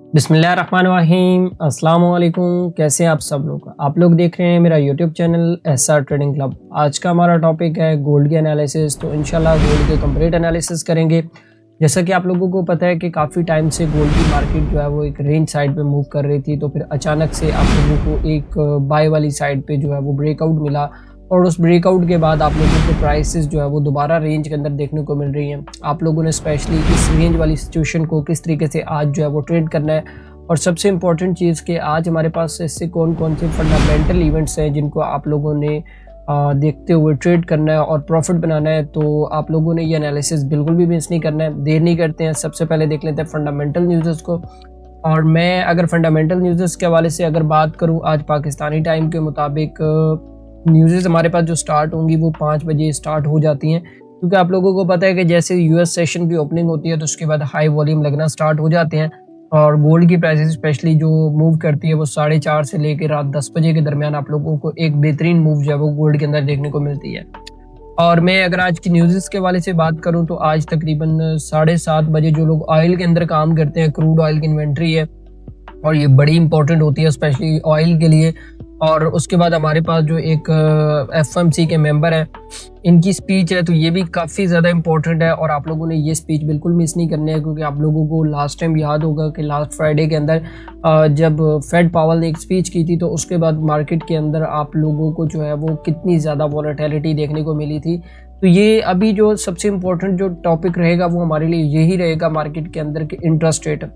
बिस्मिल्लाहिर्रहमानिर्रहीम, अस्सलाम वालेकुम। कैसे हैं आप लोग देख रहे हैं मेरा YouTube channel SR trading club. आज का हमारा टॉपिक है गोल्ड के एनालिसिस। तो इंशाल्लाह गोल्ड के कंप्लीट एनालिसिस करेंगे। जैसा कि आप लोगों को पता है कि काफ़ी टाइम से गोल्ड की मार्केट जो है वो एक रेंज साइड पे मूव कर रही थी, तो फिर अचानक से आप लोगों को एक बाय वाली साइड पे जो है वो ब्रेकआउट मिला, और उस ब्रेकआउट के बाद आप लोगों को प्राइसेस जो है वो दोबारा रेंज के अंदर देखने को मिल रही हैं। आप लोगों ने स्पेशली इस रेंज वाली सिचुएशन को किस तरीके से आज जो है वो ट्रेड करना है, और सबसे इम्पॉर्टेंट चीज़ कि आज हमारे पास इससे कौन कौन से फंडामेंटल इवेंट्स हैं जिनको आप लोगों ने देखते हुए ट्रेड करना है और प्रॉफिट बनाना है। तो आप लोगों ने ये एनालिसिस बिल्कुल भी मिस नहीं करना है। देर नहीं करते हैं, सबसे पहले देख लेते हैं फंडामेंटल न्यूज़ को। और मैं अगर फंडामेंटल न्यूज़ के हवाले से अगर बात करूँ, आज पाकिस्तानी टाइम के मुताबिक न्यूज़ हमारे पास जो स्टार्ट होंगी वो 5 बजे स्टार्ट हो जाती हैं, क्योंकि आप लोगों को पता है कि जैसे यूएस सेशन की ओपनिंग होती है तो उसके बाद हाई वॉल्यूम लगना स्टार्ट हो जाते हैं, और गोल्ड की प्राइसेस स्पेशली जो मूव करती है वो 4:30 से लेकर रात 10 बजे के दरमियान आप लोगों को एक बेहतरीन मूव जो है वो गोल्ड के अंदर देखने को मिलती है। और मैं अगर आज की न्यूज़ के हवाले से बात करूं तो आज तकरीबन 7:30 बजे जो लोग ऑयल के अंदर काम करते हैं, क्रूड ऑयल की इन्वेंट्री है और ये बड़ी इंपॉर्टेंट होती है स्पेशली ऑयल के लिए। और उसके बाद हमारे पास जो एक एफएमसी के मेंबर हैं, इनकी स्पीच है, तो ये भी काफ़ी ज़्यादा इंपॉर्टेंट है और आप लोगों ने ये स्पीच बिल्कुल मिस नहीं करनी है, क्योंकि आप लोगों को लास्ट टाइम याद होगा कि लास्ट फ्राइडे के अंदर जब फेड पावल ने एक स्पीच की थी तो उसके बाद मार्केट के अंदर आप लोगों को जो है वो कितनी ज़्यादा वॉलेटिलिटी देखने को मिली थी। तो ये अभी जो सबसे इम्पोर्टेंट जो टॉपिक रहेगा वो हमारे लिए यही रहेगा मार्केट के अंदर के इंटरेस्ट रेट।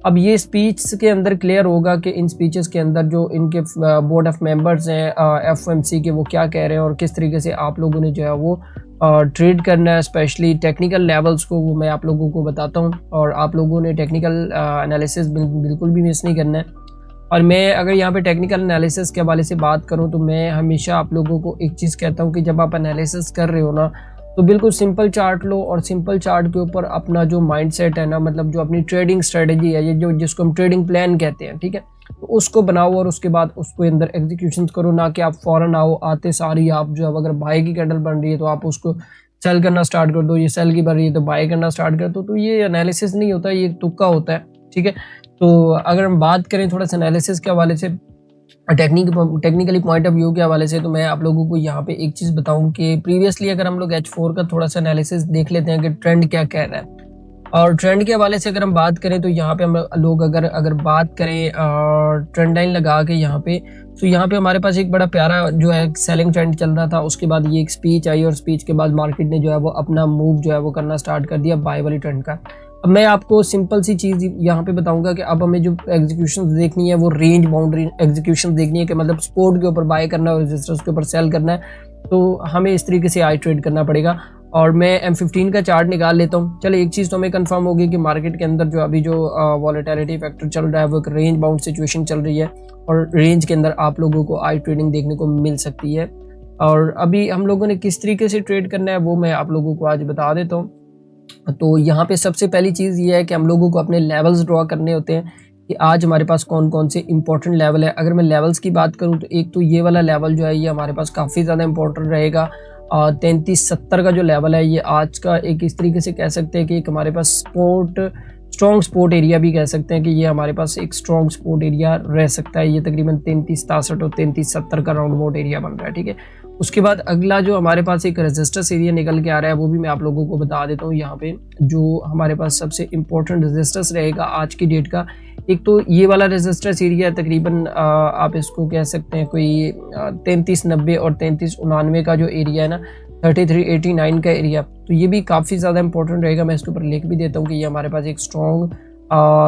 अब ये स्पीच के अंदर क्लियर होगा कि इन स्पीचेस के अंदर जो इनके बोर्ड ऑफ मेंबर्स हैं एफएमसी के, वो क्या कह रहे हैं और किस तरीके से आप लोगों ने जो है वो ट्रेड करना है। स्पेशली टेक्निकल लेवल्स को वो मैं आप लोगों को बताता हूँ, और आप लोगों ने टेक्निकल एनालिसिस बिल्कुल भी मिस नहीं करना है। और मैं अगर यहाँ पे टेक्निकल एनालिसिस के हवाले से बात करूँ तो मैं हमेशा आप लोगों को एक चीज़ कहता हूँ कि जब आप एनालिसिस कर रहे हो ना, तो बिल्कुल सिंपल चार्ट लो और सिंपल चार्ट के ऊपर अपना जो माइंडसेट है ना, मतलब जो अपनी ट्रेडिंग स्ट्रेटजी है, ये जो जिसको हम ट्रेडिंग प्लान कहते हैं, ठीक है, तो उसको बनाओ और उसके बाद उसको अंदर एग्जीक्यूशन करो। ना कि आप फौरन आओ, आते सारी आप जो है अगर बाय की कैंडल बन रही है तो आप उसको सेल करना स्टार्ट कर दो, ये सेल की बन रही है तो बाय करना स्टार्ट कर दो। तो ये एनालिसिस नहीं होता, ये तुक्का होता है, ठीक है। तो अगर हम बात करें थोड़ा सा एनालिसिस के हवाले से, टेक्निकली पॉइंट ऑफ व्यू के हवाले से, तो मैं आप लोगों को यहाँ पे एक चीज़ बताऊं कि प्रीवियसली अगर हम लोग H4 का थोड़ा सा एनालिसिस देख लेते हैं कि ट्रेंड क्या कह रहा है। और ट्रेंड के हवाले से अगर हम बात करें तो यहाँ पे हम लोग अगर बात करें ट्रेंड लाइन लगा के यहाँ पे, तो यहाँ पे हमारे पास एक बड़ा प्यारा जो है सेलिंग ट्रेंड चल रहा था। उसके बाद ये एक स्पीच आई और स्पीच के बाद मार्केट ने जो है वो अपना मूव जो है वो करना स्टार्ट कर दिया बाय वाली ट्रेंड का। अब मैं आपको सिंपल सी चीज़ यहाँ पे बताऊंगा कि अब हमें जो एग्जीक्यूशन देखनी है वो रेंज बाउंड्री एग्जीक्यूशन देखनी है, कि मतलब सपोर्ट के ऊपर बाय करना है और रेजिस्टेंस के ऊपर सेल करना है। तो हमें इस तरीके से आई ट्रेड करना पड़ेगा। और मैं M15 का चार्ट निकाल लेता हूँ। चलो एक चीज़ तो हमें कंफर्म होगी कि मार्केट के अंदर जो अभी जो वॉलेटिलिटी फैक्टर चल रहा है वो एक रेंज बाउंड सिचुएशन चल रही है, और रेंज के अंदर आप लोगों को आई ट्रेडिंग देखने को मिल सकती है। और अभी हम लोगों ने किस तरीके से ट्रेड करना है वो मैं आप लोगों को आज बता देता हूँ। तो यहाँ पे सबसे पहली चीज़ ये है कि हम लोगों को अपने लेवल्स ड्रॉ करने होते हैं कि आज हमारे पास कौन कौन से इंपॉर्टेंट लेवल है। अगर मैं लेवल्स की बात करूँ तो एक तो ये वाला लेवल जो है ये हमारे पास काफ़ी ज़्यादा इंपॉर्टेंट रहेगा। 3370 का जो लेवल है ये आज का एक इस तरीके से कह सकते हैं कि एक हमारे पास स्ट्रॉन्ग सपोर्ट एरिया भी कह सकते हैं कि ये हमारे पास एक स्ट्रॉन्ग सपोर्ट एरिया रह सकता है। ये तकरीबन 3363 और 3370 का राउंड अबाउट एरिया बन रहा है, ठीक है। उसके बाद अगला जो हमारे पास एक रेजिस्टेंस एरिया निकल के आ रहा है वो भी मैं आप लोगों को बता देता हूँ। यहाँ पे जो हमारे पास सबसे इम्पोर्टेंट रेजिस्टेंस रहेगा आज की डेट का, एक तो ये वाला रेजिस्टेंस एरिया तकरीबन आप इसको कह सकते हैं कोई 3390 और 3399 का जो एरिया है ना, 3389 का एरिया, तो ये भी काफ़ी ज़्यादा इंपॉर्टेंट रहेगा। मैं इसके ऊपर लिख भी देता हूँ कि ये हमारे पास एक स्ट्रॉन्ग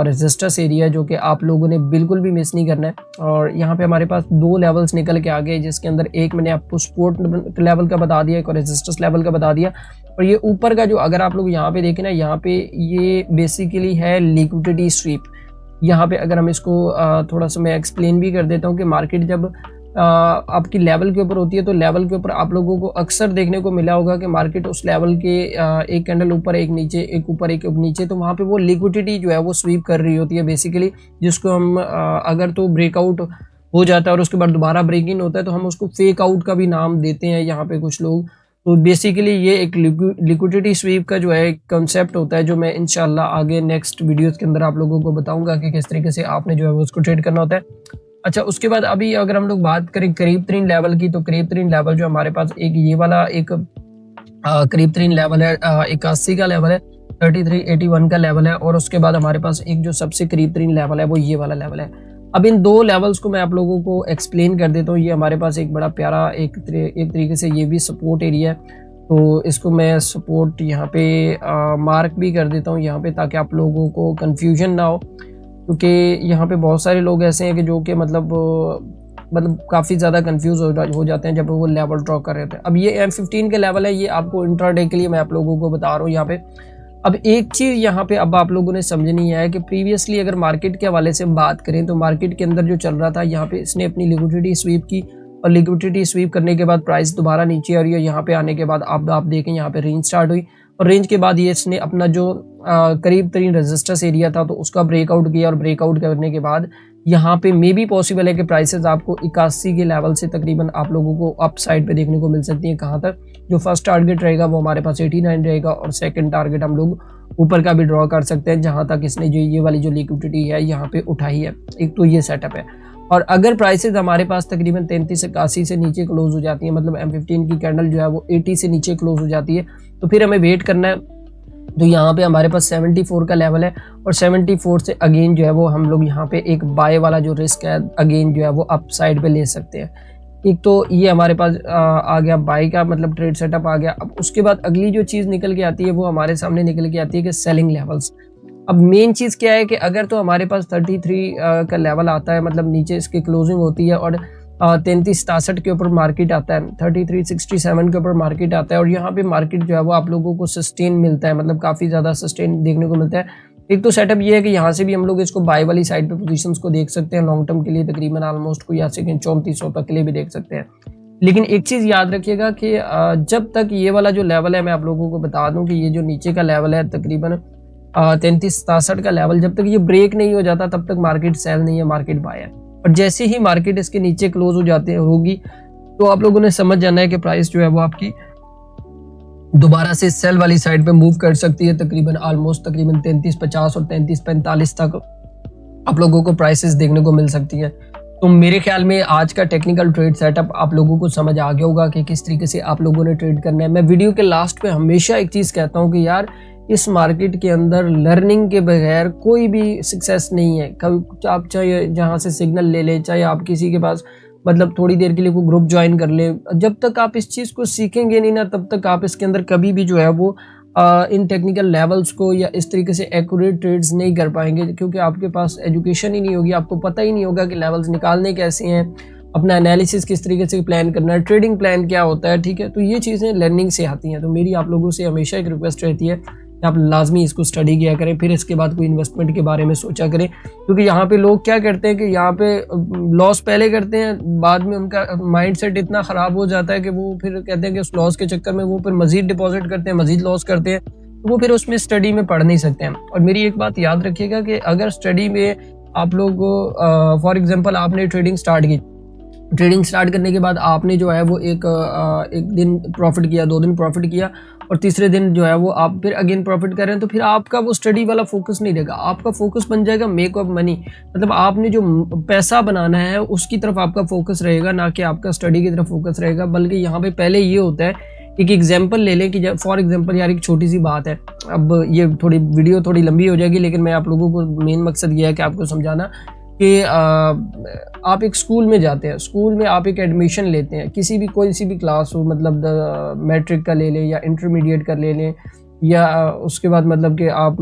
रेजिस्टेंस एरिया जो कि आप लोगों ने बिल्कुल भी मिस नहीं करना है। और यहाँ पे हमारे पास दो लेवल्स निकल के आ गए, जिसके अंदर एक मैंने आपको सपोर्ट लेवल का बता दिया, एक और रेजिस्टेंस लेवल का बता दिया। और ये ऊपर का जो अगर आप लोग यहाँ पे देखें ना, यहाँ पे ये बेसिकली है लिक्विडिटी स्वीप। यहाँ पे अगर हम इसको थोड़ा सा मैं एक्सप्लेन भी कर देता हूँ कि मार्केट जब आपकी लेवल के ऊपर होती है तो लेवल के ऊपर आप लोगों को अक्सर देखने को मिला होगा कि मार्केट उस लेवल के एक कैंडल ऊपर एक नीचे, एक ऊपर एक नीचे, तो वहाँ पे वो लिक्विडिटी जो है वो स्वीप कर रही होती है बेसिकली, जिसको हम अगर तो ब्रेकआउट हो जाता है और उसके बाद दोबारा ब्रेक इन होता है तो हम उसको फेक आउट का भी नाम देते हैं यहाँ पे कुछ लोग। तो बेसिकली ये एक लिक्विडिटी स्वीप का जो है कंसेप्ट होता है, जो मैं इंशाल्लाह आगे नेक्स्ट वीडियोस के अंदर आप लोगों को बताऊंगा कि किस तरीके से आपने जो है वो उसको ट्रेड करना होता है। अच्छा, उसके बाद अभी अगर हम लोग बात करें करीब तरीन लेवल की, तो करीब तरीन लेवल जो हमारे पास एक ये वाला एक करीब तरीन लेवल है 81 का लेवल है, 3381 का लेवल है, और उसके बाद हमारे पास एक जो सबसे करीब तरीन लेवल है वो ये वाला लेवल है। अब इन दो लेवल्स को मैं आप लोगों को एक्सप्लेन कर देता हूँ। ये हमारे पास एक बड़ा प्यारा एक तरीके से ये भी सपोर्ट एरिया है, तो इसको मैं सपोर्ट यहाँ पे मार्क भी कर देता हूँ यहाँ पे, ताकि आप लोगों को कंफ्यूजन ना हो, क्योंकि यहाँ पे बहुत सारे लोग ऐसे हैं कि जो कि मतलब काफ़ी ज़्यादा कंफ्यूज हो जाते हैं जब वो लेवल ड्रॉ कर रहे होते हैं। अब ये M15 के लेवल है, ये आपको इंट्राडे के लिए मैं आप लोगों को बता रहा हूँ यहाँ पे। अब एक चीज़ यहाँ पे अब आप लोगों ने समझनी है कि प्रीवियसली अगर मार्केट के हवाले से हम बात करें, तो मार्केट के अंदर जो चल रहा था, यहाँ पे इसने अपनी लिक्विडिटी स्वीप की, और लिक्विडिटी स्वीप करने के बाद प्राइस दोबारा नीचे आ रही है। यहाँ पे आने के बाद आप देखें यहाँ पे रेंज स्टार्ट हुई, और रेंज के बाद ये इसने अपना जो करीब तरीन रेजिस्टेंस एरिया था तो उसका ब्रेकआउट किया, और ब्रेकआउट करने के बाद यहाँ पे मे भी पॉसिबल है कि प्राइसेस आपको 81 के लेवल से तकरीबन आप लोगों को अप साइड पे देखने को मिल सकती है। कहाँ तक? जो फर्स्ट टारगेट रहेगा वो हमारे पास 89 रहेगा, और सेकंड टारगेट हम लोग ऊपर का भी ड्रॉ कर सकते हैं, जहाँ तक इसने जो ये वाली जो लिक्विडिटी है यहाँ पे उठाई है। एक तो ये सेटअप है, और अगर प्राइसेस हमारे पास तकरीबन 3381 से नीचे क्लोज हो जाती है, मतलब M15 की कैंडल जो है वो 80 से नीचे क्लोज हो जाती है, तो फिर हमें वेट करना है। तो यहाँ पे हमारे पास 74 का लेवल है, और 74 से अगेन जो है वो हम लोग यहाँ पे एक बाय वाला जो रिस्क है अगेन जो है वो अप साइड पे ले सकते हैं। एक तो ये हमारे पास आ गया बाय का मतलब ट्रेड सेटअप आ गया। अब उसके बाद अगली जो चीज़ निकल के आती है वो हमारे सामने निकल के आती है कि सेलिंग लेवल्स। अब मेन चीज़ क्या है कि अगर तो हमारे पास 33 का लेवल आता है, मतलब नीचे इसकी क्लोजिंग होती है, और 3367 के ऊपर मार्केट आता है, 3367 के ऊपर मार्केट आता है, और यहाँ पे मार्केट जो है वो आप लोगों को सस्टेन मिलता है, मतलब काफ़ी ज़्यादा सस्टेन देखने को मिलता है। एक तो सेटअप ये है कि यहाँ से भी हम लोग इसको बाय वाली साइड पे पोजीशंस को देख सकते हैं लॉन्ग टर्म के लिए, तकरीबन ऑलमोस्ट कोई यहाँ से 3400 तक के लिए भी देख सकते हैं। लेकिन एक चीज़ याद रखिएगा कि जब तक ये वाला जो लेवल है, मैं आप लोगों को बता दूं कि ये जो नीचे का लेवल है तकरीबन 3367 का लेवल, जब तक ये ब्रेक नहीं हो जाता तब तक मार्केट सेल नहीं है, मार्केट बाय है। और जैसे ही मार्केट इसके नीचे क्लोज हो जाते होगी, तो आप लोगों ने समझ जाना है कि प्राइस जो है वो आपकी दोबारा से सेल वाली साइड पे मूव कर सकती है, तकरीबन ऑलमोस्ट तकरीबन 3350 और 3345 तक आप लोगों को प्राइसेस देखने को मिल सकती है। तो मेरे ख्याल में आज का टेक्निकल ट्रेड सेटअप आप लोगों को समझ आ गया होगा कि किस तरीके से आप लोगों ने ट्रेड करना है। मैं वीडियो के लास्ट पे हमेशा एक चीज़ कहता हूँ कि यार इस मार्केट के अंदर लर्निंग के बगैर कोई भी सक्सेस नहीं है। कभी आप चाहे जहाँ से सिग्नल ले ले, चाहे आप किसी के पास मतलब थोड़ी देर के लिए कोई ग्रुप ज्वाइन कर ले, जब तक आप इस चीज़ को सीखेंगे नहीं ना, तब तक आप इसके अंदर कभी भी जो है वो इन टेक्निकल लेवल्स को या इस तरीके से एक्यूरेट ट्रेड्स नहीं कर पाएंगे, क्योंकि आपके पास एजुकेशन ही नहीं होगी, आपको पता ही नहीं होगा कि लेवल्स निकालने कैसे हैं, अपना एनालिसिस किस तरीके से प्लान करना है, ट्रेडिंग प्लान क्या होता है। ठीक है, तो ये चीज़ें लर्निंग से आती हैं। तो मेरी आप लोगों से हमेशा एक रिक्वेस्ट रहती है कि आप लाजमी इसको स्टडी किया करें, फिर इसके बाद कोई इन्वेस्टमेंट के बारे में सोचा करें। क्योंकि यहाँ पे लोग क्या करते हैं कि यहाँ पे लॉस पहले करते हैं, बाद में उनका माइंड सेट इतना ख़राब हो जाता है कि वो फिर कहते हैं कि उस लॉस के चक्कर में वो फिर मज़ीद डिपॉजिट करते हैं, मज़ीद लॉस करते हैं, तो वो फिर उसमें स्टडी में पढ़ नहीं सकते हैं। और मेरी एक बात याद रखिएगा कि अगर स्टडी में आप लोग फॉर एग्जांपल आपने ट्रेडिंग स्टार्ट की, ट्रेडिंग स्टार्ट करने के बाद आपने जो है वो एक दिन प्रॉफिट किया, 2 दिन प्रॉफिट किया, और तीसरे दिन जो है वो आप फिर अगेन प्रॉफिट कर रहे हैं, तो फिर आपका वो स्टडी वाला फोकस नहीं रहेगा, आपका फोकस बन जाएगा मेक ऑफ मनी। मतलब आपने जो पैसा बनाना है उसकी तरफ आपका फोकस रहेगा, ना कि आपका स्टडी की तरफ फोकस रहेगा। बल्कि यहाँ पे पहले ये होता है, एक एग्जांपल ले लें कि जब फॉर एग्जांपल यार एक छोटी सी बात है, अब ये थोड़ी वीडियो थोड़ी लंबी हो जाएगी, लेकिन मैं आप लोगों को मेन मकसद ये है कि आपको समझाना कि आप एक स्कूल में जाते हैं, स्कूल में आप एक एडमिशन लेते हैं, किसी भी कोई सी भी क्लास हो, मतलब मैट्रिक का ले लें या इंटरमीडिएट का ले लें, या उसके बाद मतलब कि आप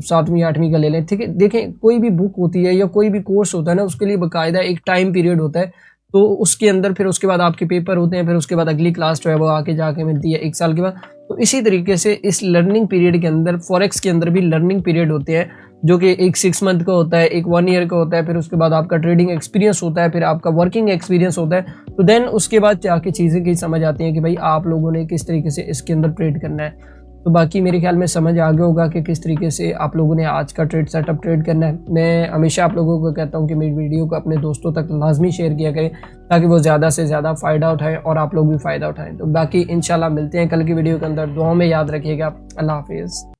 7वीं 8वीं का ले लें। ठीक है, देखें कोई भी बुक होती है या कोई भी कोर्स होता है ना, उसके लिए बाकायदा एक टाइम पीरियड होता है, तो उसके अंदर फिर उसके बाद आपके पेपर होते हैं, फिर उसके बाद अगली क्लास जो है वो आके जाके मिलती है 1 साल के बाद। तो इसी तरीके से इस लर्निंग पीरियड के अंदर फॉरेक्स के अंदर भी लर्निंग पीरियड होते हैं, जो कि एक 6 मंथ का होता है, एक 1 ईयर का होता है, फिर उसके बाद आपका ट्रेडिंग एक्सपीरियंस होता है, फिर आपका वर्किंग एक्सपीरियंस होता है। तो देन उसके बाद जाके चीज़ें की समझ आती हैं कि भाई आप लोगों ने किस तरीके से इसके अंदर ट्रेड करना है। तो बाकी मेरे ख्याल में समझ आ गया होगा कि किस तरीके से आप लोगों ने आज का ट्रेड सेटअप ट्रेड करना है। मैं हमेशा आप लोगों को कहता हूँ कि मेरी वीडियो को अपने दोस्तों तक लाजमी शेयर किया करें ताकि वो ज़्यादा से ज़्यादा फ़ायदा उठाएं और आप लोग भी फ़ायदा उठाएं। तो बाकी इंशाल्लाह मिलते हैं कल की वीडियो के अंदर। दुआओं में याद रखिएगा। अल्लाह हाफिज़।